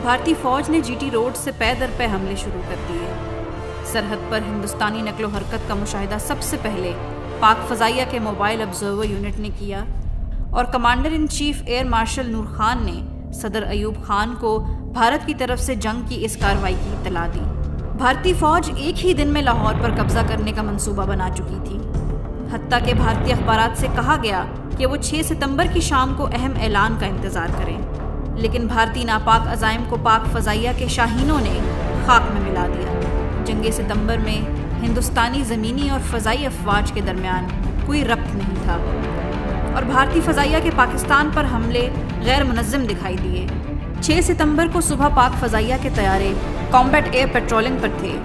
بھارتی فوج نے GT روڈ سے پے در پے حملے شروع کر دیے۔ سرحد پر ہندوستانی نقل و حرکت کا مشاہدہ سب سے پہلے پاک فضائیہ کے موبائل آبزرور یونٹ نے کیا اور commander in chief air marshal Nur Khan نے صدر ایوب خان کو بھارت کی طرف سے جنگ کی اس کارروائی کی اطلاع دی۔ بھارتی فوج ایک ہی دن میں لاہور پر قبضہ کرنے کا منصوبہ بنا چکی تھی، حتیٰ کہ بھارتی اخبارات سے کہا گیا کہ وہ 6 ستمبر کی شام کو اہم اعلان کا انتظار کریں، لیکن بھارتی ناپاک عزائم کو پاک فضائیہ کے شاہینوں نے خاک میں ملا دیا۔ جنگ ستمبر میں ہندوستانی زمینی اور فضائی افواج کے درمیان کوئی ربط نہیں تھا اور بھارتی فضائیہ کے پاکستان پر حملے غیر منظم دکھائی دیے۔ 6 ستمبر کو صبح پاک فضائیہ کے طیارے کامبیٹ ایئر پیٹرولنگ پر تھے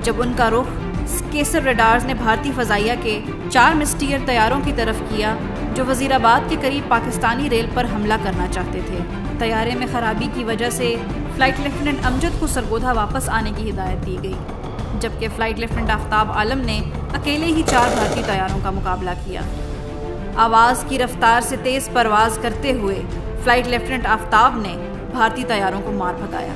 جب ان کا رخ کیسر ریڈارز نے بھارتی فضائیہ کے 4 مسٹیئر طیاروں کی طرف کیا جو وزیر آباد کے قریب پاکستانی ریل پر حملہ کرنا چاہتے تھے۔ طیارے میں خرابی کی وجہ سے فلائٹ لیفٹیننٹ امجد کو سرگودھا واپس آنے کی ہدایت دی گئی، جبکہ فلائٹ لیفٹیننٹ آفتاب عالم نے اکیلے ہی 4 بھارتی طیاروں کا مقابلہ کیا۔ آواز کی رفتار سے تیز پرواز کرتے ہوئے فلائٹ لیفٹیننٹ آفتاب نے بھارتی طیاروں کو مار بھگایا۔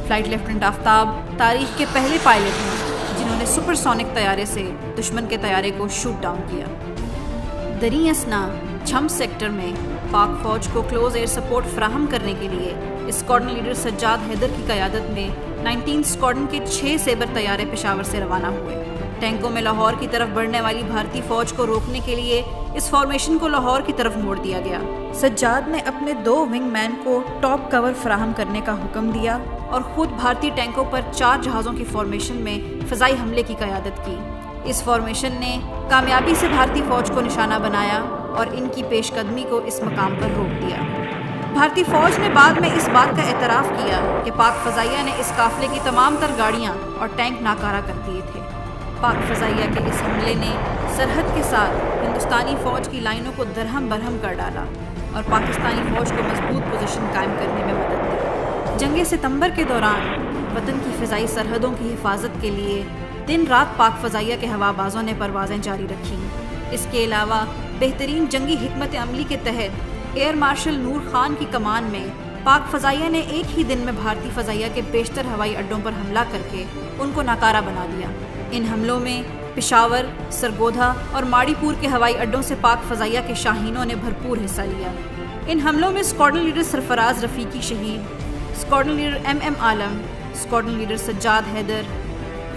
فلائٹ لیفٹیننٹ آفتاب تاریخ کے پہلے پائلٹ ہیں جنہوں نے سپر سونک طیارے سے دشمن کے طیارے کو شوٹ ڈاؤن کیا۔ دریں اثنا چھم سیکٹر میں پاک فوج کو کلوز ایئر سپورٹ فراہم کرنے کے لیے اسکواڈرن لیڈر سجاد حیدر کی قیادت میں 19 اسکواڈرن کے 6 سیبر طیارے پشاور سے روانہ ہوئے۔ ٹینکوں میں لاہور کی طرف بڑھنے والی بھارتی فوج کو روکنے کے لیے اس فارمیشن کو لاہور کی طرف موڑ دیا گیا۔ سجاد نے اپنے 2 ونگ مین کو ٹاپ کور فراہم کرنے کا حکم دیا اور خود بھارتی ٹینکوں پر 4 جہازوں کی فارمیشن میں فضائی حملے کی قیادت کی۔ اس فارمیشن نے کامیابی سے بھارتی فوج کو نشانہ بنایا اور ان کی پیش قدمی کو اس مقام پر روک دیا۔ بھارتی فوج نے بعد میں اس بات کا اعتراف کیا کہ پاک فضائیہ نے اس قافلے کی تمام تر گاڑیاں اور ٹینک ناکارہ کر دیے تھے۔ پاک فضائیہ کے اس حملے نے سرحد کے ساتھ ہندوستانی فوج کی لائنوں کو درہم برہم کر ڈالا اور پاکستانی فوج کو مضبوط پوزیشن قائم کرنے میں مدد دی۔ جنگ ستمبر کے دوران وطن کی فضائی سرحدوں کی حفاظت کے لیے دن رات پاک فضائیہ کے ہوا بازوں نے پروازیں جاری رکھیں۔ اس کے علاوہ بہترین جنگی حکمت عملی کے تحت ایئر مارشل نور خان کی کمان میں پاک فضائیہ نے ایک ہی دن میں بھارتی فضائیہ کے بیشتر ہوائی اڈوں پر حملہ کر کے ان کو ناکارہ بنا دیا۔ ان حملوں میں پشاور، سرگودھا اور ماڑی پور کے ہوائی اڈوں سے پاک فضائیہ کے شاہینوں نے بھرپور حصہ لیا۔ ان حملوں میں اسکواڈرن لیڈر سرفراز رفیقی شہید، squadron leader MM Alam, squadron leader Sajjad Haider,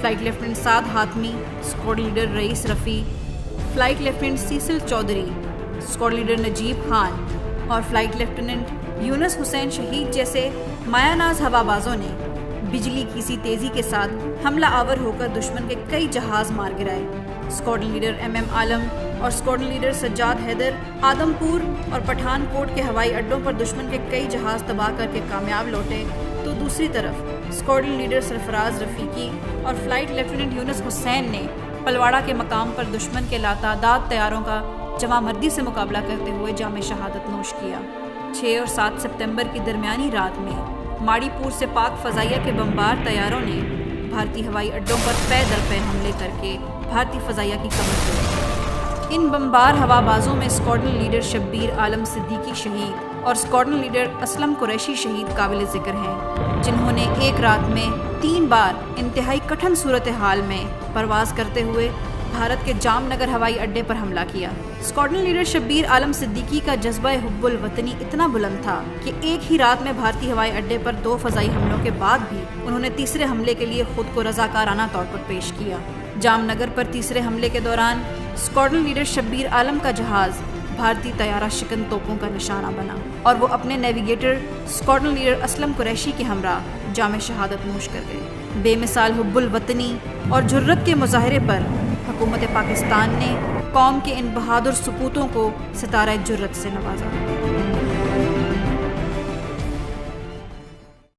flight lieutenant Saad Hatmi, squadron leader Rais Rafi, flight lieutenant Cecil Chaudhry, squadron leader Najeeb Khan اور فلائٹ لیفٹیننٹ یونس حسین شہید جیسے مایہ ناز ہوا بازوں نے بجلی کی سی تیزی کے ساتھ حملہ آور ہو کر دشمن کے کئی جہاز مار گرائے۔ اسکواڈرن لیڈر MM عالم اور اسکواڈرن لیڈر سجاد حیدر آدم پور اور پٹھان کوٹ کے ہوائی اڈوں پر دشمن کے کئی جہاز تباہ کر کے کامیاب لوٹے، تو دوسری طرف اسکواڈرن لیڈر سرفراز رفیقی اور فلائٹ لیفٹیننٹ یونس حسین نے پلواڑہ کے مقام پر دشمن کے لاتعداد طیاروں کا جمع مردی سے مقابلہ کرتے ہوئے جام شہادت نوش کیا۔ 6 اور 7 ستمبر کی درمیانی رات میں ماڑی پور سے پاک فضائیہ کے بمبار طیاروں نے بھارتی ہوائی اڈوں پر پے در پے حملے کر کے بھارتی فضائیہ کی کمر توڑی۔ ان بمبار ہوا بازوں میں اسکواڈرن لیڈر شبیر عالم صدیقی شہید اور اسکواڈرن لیڈر اسلم قریشی شہید قابل ذکر ہیں، جنہوں نے ایک رات میں 3 بار انتہائی کٹھن صورتحال میں پرواز کرتے ہوئے بھارت کے جام نگر ہوائی اڈے پر حملہ کیا۔ اسکواڈرن لیڈر شبیر عالم صدیقی کا جذبہ حب الوطنی اتنا بلند تھا کہ ایک ہی رات میں بھارتی ہوائی اڈے پر 2 فضائی حملوں کے بعد بھی انہوں نے تیسرے حملے کے لیے خود کو رضاکارانہ طور پر پیش کیا۔ جام نگر پر تیسرے حملے کے دوران اسکواڈرن لیڈر شبیر عالم کا جہاز بھارتی طیارہ شکن توپوں کا نشانہ بنا اور وہ اپنے navigator squadron leader Aslam Qureshi کے ہمراہ جام شہادت نوش کر گئے۔ بے مثال حب الوطنی اور جرت کے مظاہرے پر حکومت پاکستان نے قوم کے ان بہادر سپوتوں کو ستارہ جرت سے نوازا۔